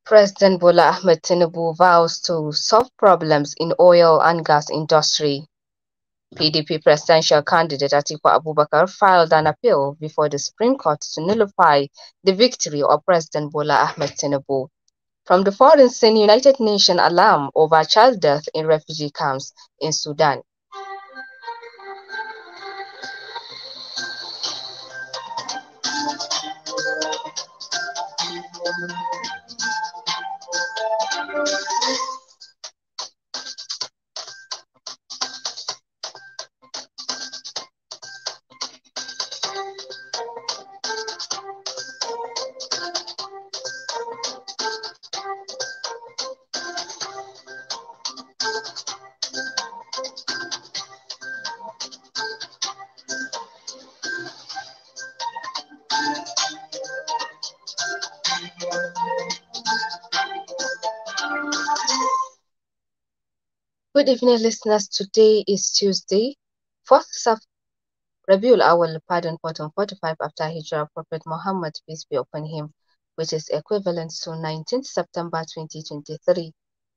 President Bola Ahmed Tinubu vows to solve problems in oil and gas industry. PDP presidential candidate Atiku Abubakar filed an appeal before the Supreme Court to nullify the victory of President Bola Ahmed Tinubu. From the foreign scene, United Nations alarm over child death in refugee camps in Sudan. Good evening, listeners. Today is Tuesday, 4th of Rabiul Awal, pardon, 1445 after Hijrah, Prophet Muhammad, peace be upon him, which is equivalent to 19th September 2023.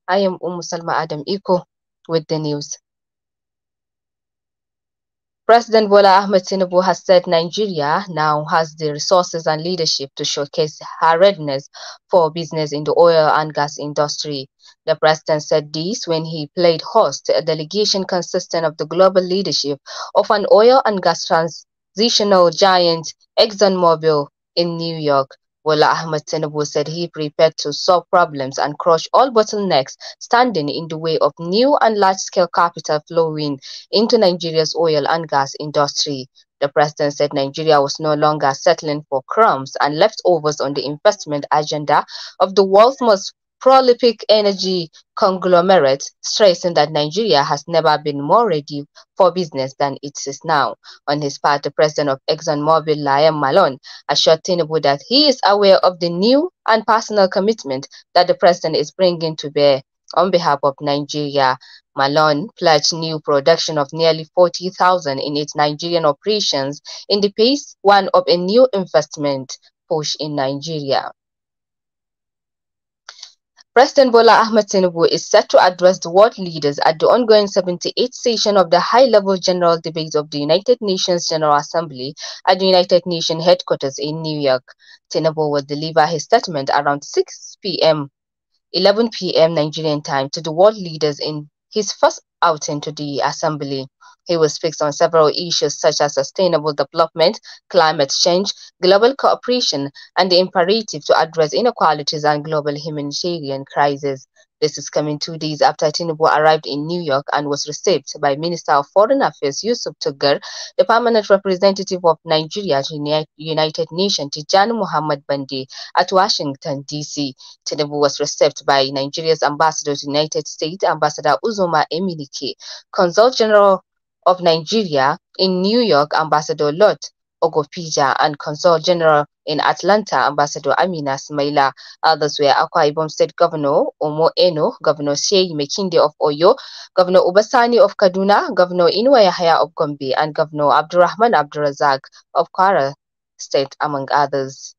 I am Salma Adam Iko with the news. President Bola Ahmed Tinubu has said Nigeria now has the resources and leadership to showcase her readiness for business in the oil and gas industry. The president said this when he played host to a delegation consisting of the global leadership of an oil and gas transitional giant ExxonMobil in New York. Bola Ahmed Tinubu said he prepared to solve problems and crush all bottlenecks standing in the way of new and large-scale capital flowing into Nigeria's oil and gas industry. The president said Nigeria was no longer settling for crumbs and leftovers on the investment agenda of the world's most prolific energy conglomerate, stressing that Nigeria has never been more ready for business than it is now. On his part, the president of ExxonMobil, Liam Malone, assured Tinubu that he is aware of the new and personal commitment that the president is bringing to bear on behalf of Nigeria. Malone pledged new production of nearly 40,000 in its Nigerian operations in the phase one of a new investment push in Nigeria. President Bola Ahmed Tinubu is set to address the world leaders at the ongoing 78th session of the high-level general debate of the United Nations General Assembly at the United Nations headquarters in New York. Tinubu will deliver his statement around 6 p.m. 11 p.m. Nigerian time to the world leaders in his first outing to the assembly. He will speak on several issues such as sustainable development, climate change, global cooperation, and the imperative to address inequalities and global humanitarian crises. This is coming 2 days after Tinubu arrived in New York and was received by Minister of Foreign Affairs Yusuf Tuggar, the permanent representative of Nigeria to the United Nations Tijani Muhammad Bande at Washington, D.C. Tinubu was received by Nigeria's ambassador to the United States, Ambassador Uzoma Eminike, Consul General of Nigeria in New York, Ambassador Lot Ogopija, and Consul General in Atlanta, Ambassador Amina Smaila. Others were Akwa Ibom State Governor Omo Eno, Governor Sheyi Mekinde of Oyo, Governor Ubasani of Kaduna, Governor Inuwa Yahaya of Gombe, and Governor Abdurrahman Abdurazak of Kwara State, among others.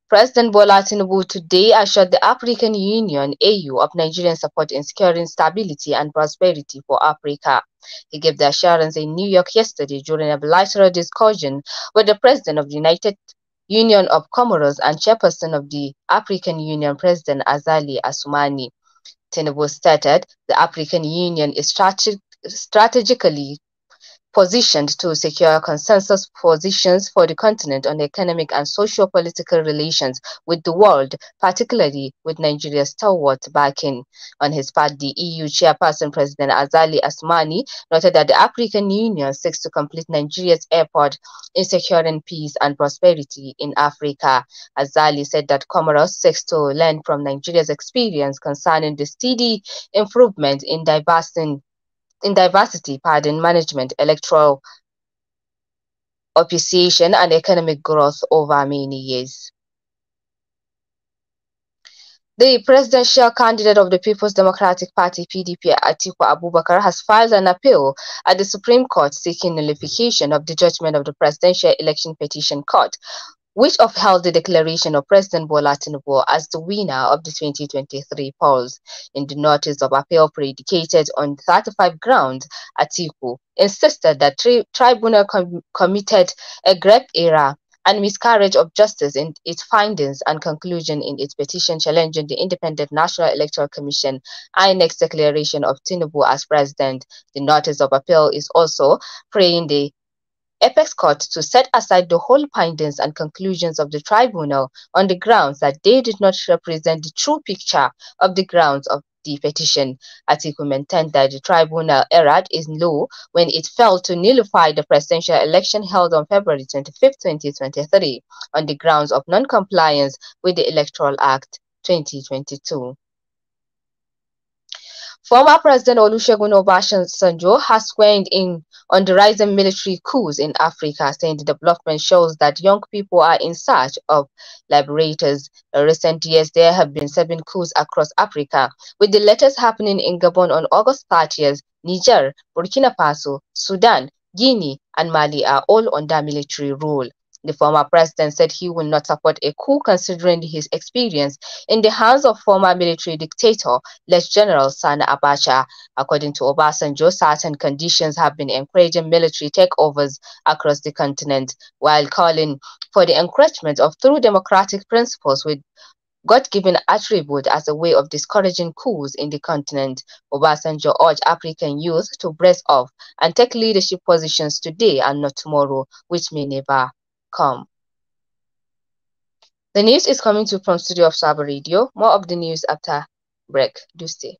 President Bola Tinubu today assured the African Union (AU) of Nigerian support in securing stability and prosperity for Africa. He gave the assurance in New York yesterday during a bilateral discussion with the President of the United Union of Comoros and Chairperson of the African Union, President Azali Assoumani. Tinubu stated the African Union is strategically positioned to secure consensus positions for the continent on economic and socio-political relations with the world, particularly with Nigeria's stalwart backing. On his part, the EU chairperson, President Azali Assoumani, noted that the African Union seeks to complete Nigeria's effort in securing peace and prosperity in Africa. Azali said that Comoros seeks to learn from Nigeria's experience concerning the steady improvement in diversity, management, electoral appreciation, and economic growth over many years. The presidential candidate of the People's Democratic Party (PDP), Atiku Abubakar, has filed an appeal at the Supreme Court seeking nullification of the judgment of the Presidential Election Petition Court, which upheld the declaration of President Bola Tinubu as the winner of the 2023 polls. In the notice of appeal predicated on 35 grounds, Atiku insisted that tribunal committed a grave error and miscarriage of justice in its findings and conclusion in its petition challenging the Independent National Electoral Commission INEC's declaration of Tinubu as president. The notice of appeal is also praying the Apex Court to set aside the whole findings and conclusions of the tribunal on the grounds that they did not represent the true picture of the grounds of the petition. Atiku maintained that the tribunal erred in law when it failed to nullify the presidential election held on February 25, 2023 on the grounds of non-compliance with the Electoral Act 2022. Former President Olusegun Obasanjo has weighed in on the rising military coups in Africa, saying the development shows that young people are in search of liberators. In recent years, there have been 7 coups across Africa, with the latest happening in Gabon on August 30th. Niger, Burkina Faso, Sudan, Guinea, and Mali are all under military rule. The former president said he will not support a coup considering his experience in the hands of former military dictator Late General Sani Abacha. According to Obasanjo, certain conditions have been encouraging military takeovers across the continent, while calling for the encouragement of true democratic principles with God-given attribute as a way of discouraging coups in the continent. Obasanjo urged African youth to brace off and take leadership positions today and not tomorrow, which may never come. The news is coming to you from studio of Sawaba Radio. More of the news after break. Do stay.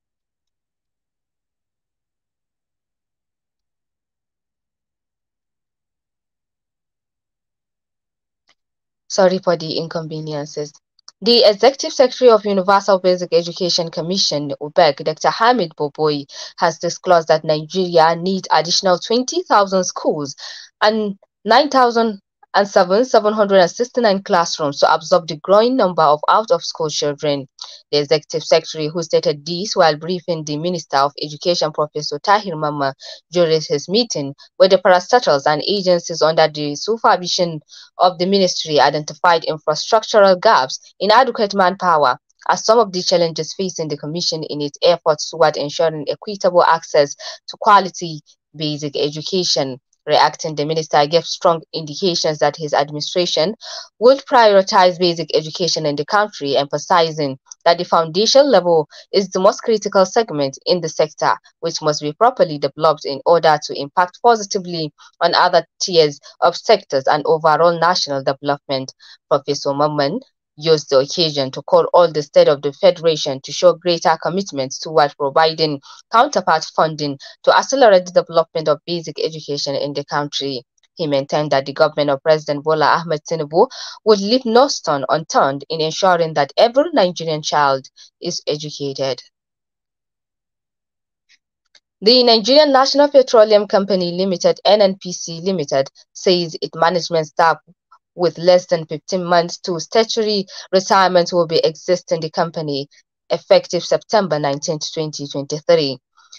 Sorry for the inconveniences. The Executive Secretary of Universal Basic Education Commission, UBEC, Dr. Hamid Boboyi, has disclosed that Nigeria needs additional 20,000 schools and 9,769 classrooms to absorb the growing number of out-of-school children. The Executive Secretary, who stated this while briefing the Minister of Education, Professor Tahir Mama, during his meeting with the parastatals and agencies under the supervision of the ministry, identified infrastructural gaps, inadequate manpower, as some of the challenges facing the Commission in its efforts toward ensuring equitable access to quality basic education. Reacting, the minister gave strong indications that his administration would prioritize basic education in the country, emphasizing that the foundation level is the most critical segment in the sector, which must be properly developed in order to impact positively on other tiers of sectors and overall national development. Professor Mamman used the occasion to call on the state of the federation to show greater commitment toward providing counterpart funding to accelerate the development of basic education in the country. He maintained that the government of President Bola Ahmed Tinubu would leave no stone unturned in ensuring that every Nigerian child is educated. The Nigerian National Petroleum Company Limited (NNPC Limited) says its management staff with less than 15 months to statutory retirement will be exiting the company effective September 19, 2023.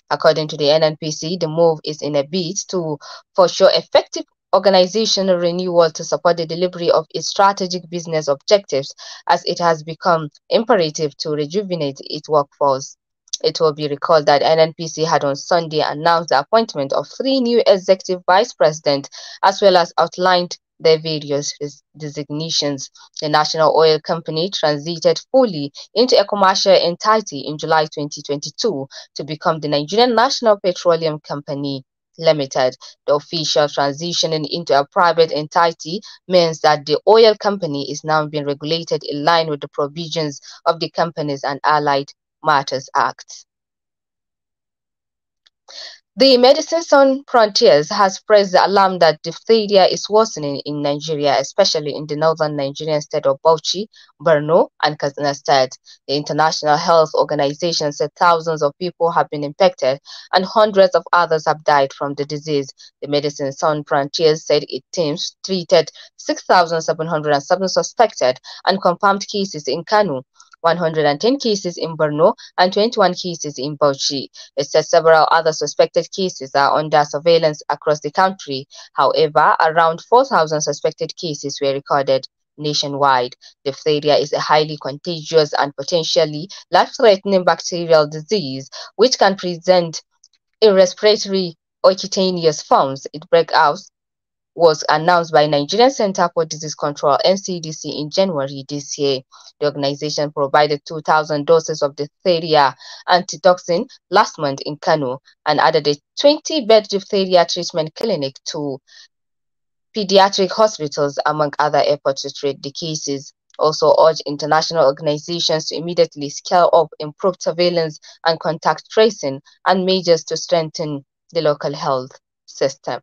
According to the NNPC, the move is in a bid to foreshaw effective organizational renewal to support the delivery of its strategic business objectives, as it has become imperative to rejuvenate its workforce. It will be recalled that NNPC had on Sunday announced the appointment of 3 new executive vice presidents, as well as outlined their various designations. The National Oil Company transited fully into a commercial entity in July 2022 to become the Nigerian National Petroleum Company Limited. The official transitioning into a private entity means that the oil company is now being regulated in line with the provisions of the Companies and Allied Matters Act. The Medicine Sans Frontiers has raised the alarm that diphtheria is worsening in Nigeria, especially in the northern Nigerian state of Bauchi, Borno, and Katsina State. The International Health Organization said thousands of people have been infected and hundreds of others have died from the disease. The Medicine Sans Frontiers said its teams treated 6,707 suspected and confirmed cases in Kano, 110 cases in Borno, and 21 cases in Bauchi. It said several other suspected cases are under surveillance across the country. However, around 4,000 suspected cases were recorded nationwide. Diphtheria is a highly contagious and potentially life-threatening bacterial disease which can present in respiratory or cutaneous forms. Its breakout was announced by Nigerian Center for Disease Control (NCDC) in January this year. The organization provided 2,000 doses of diphtheria antitoxin last month in Kano and added a 20-bed diphtheria treatment clinic to pediatric hospitals, among other efforts to treat the cases. Also urged international organizations to immediately scale up improved surveillance and contact tracing and measures to strengthen the local health system.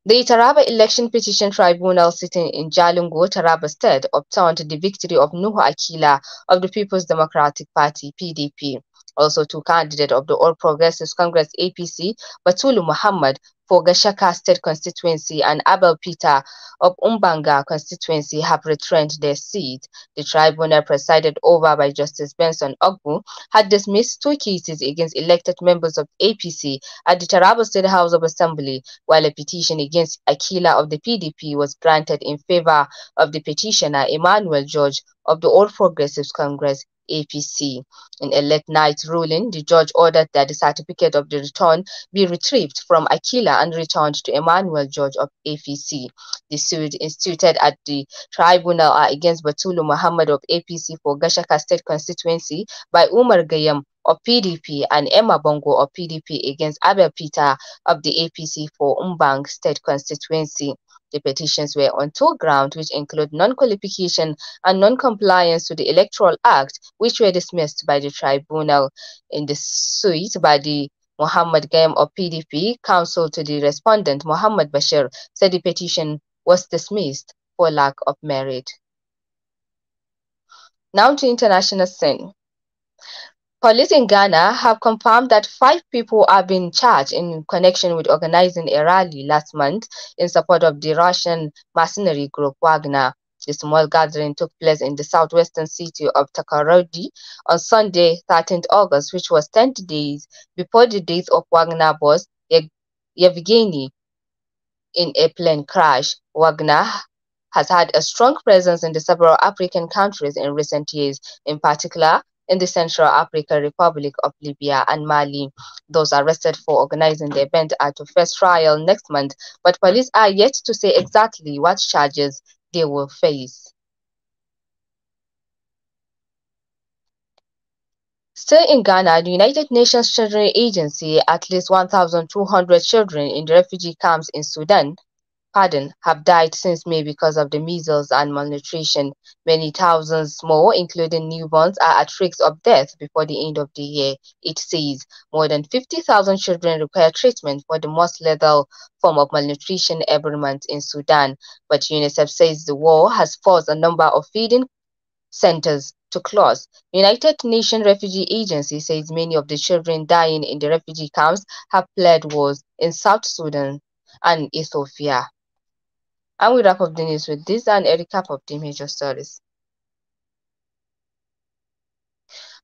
The Taraba Election Petition Tribunal sitting in Jalingo, Taraba State, overturned the victory of Nuhu Akila of the People's Democratic Party (PDP). Also, two candidates of the All Progressives Congress (APC), Batulu Muhammad for Gashaka State constituency and Abel Peter of Umbanga constituency, have returned their seats. The tribunal, presided over by Justice Benson Ogbu, had dismissed two cases against elected members of APC at the Taraba State House of Assembly, while a petition against Akila of the PDP was granted in favor of the petitioner Emmanuel George of the All Progressives Congress (APC). In a late-night ruling, the judge ordered that the certificate of the return be retrieved from Akila and returned to Emmanuel George of APC. The suit instituted at the tribunal are against Batulu Muhammad of APC for Gashaka State constituency by Umar Gayam of PDP and Emma Bongo of PDP against Abel Peter of the APC for Umbang State constituency. The petitions were on two grounds, which include non-qualification and non-compliance to the Electoral Act, which were dismissed by the tribunal. In the suit by the Muhammad Gayam of PDP, counsel to the respondent Muhammad Bashir said the petition was dismissed for lack of merit. Now to international scene. Police in Ghana have confirmed that 5 people are being charged in connection with organizing a rally last month in support of the Russian mercenary group Wagner. The small gathering took place in the southwestern city of Takoradi on Sunday, 13th August, which was 10 days before the death of Wagner boss Yevgeny in a plane crash. Wagner has had a strong presence in the several African countries in recent years, in particular in the Central African Republic of Libya and Mali. Those arrested for organizing the event are to face trial next month, but police are yet to say exactly what charges they will face. Still in Ghana, the United Nations Children Agency, at least 1,200 children in the refugee camps in Sudan have died since May because of the measles and malnutrition. Many thousands more, including newborns, are at risk of death before the end of the year. It says more than 50,000 children require treatment for the most lethal form of malnutrition every month in Sudan. But UNICEF says the war has forced a number of feeding centers to close. United Nations Refugee Agency says many of the children dying in the refugee camps have fled wars in South Sudan and Ethiopia. And we wrap up the news with this and a recap of the major stories.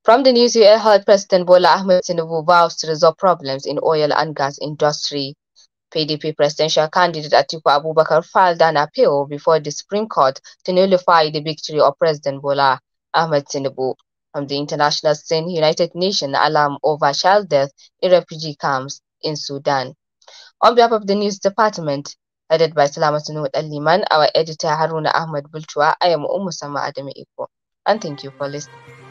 From the news, you heard President Bola Ahmed Tinubu vows to resolve problems in oil and gas industry. PDP presidential candidate Atiku Abubakar filed an appeal before the Supreme Court to nullify the victory of President Bola Ahmed Tinubu. From the international scene, United Nations alarm over child death in refugee camps in Sudan. On behalf of the news department, headed by Salamatun Al-Liman, our editor Haruna Ahmad Bultua, I am Umu Sama Ademi Iko. And thank you for listening.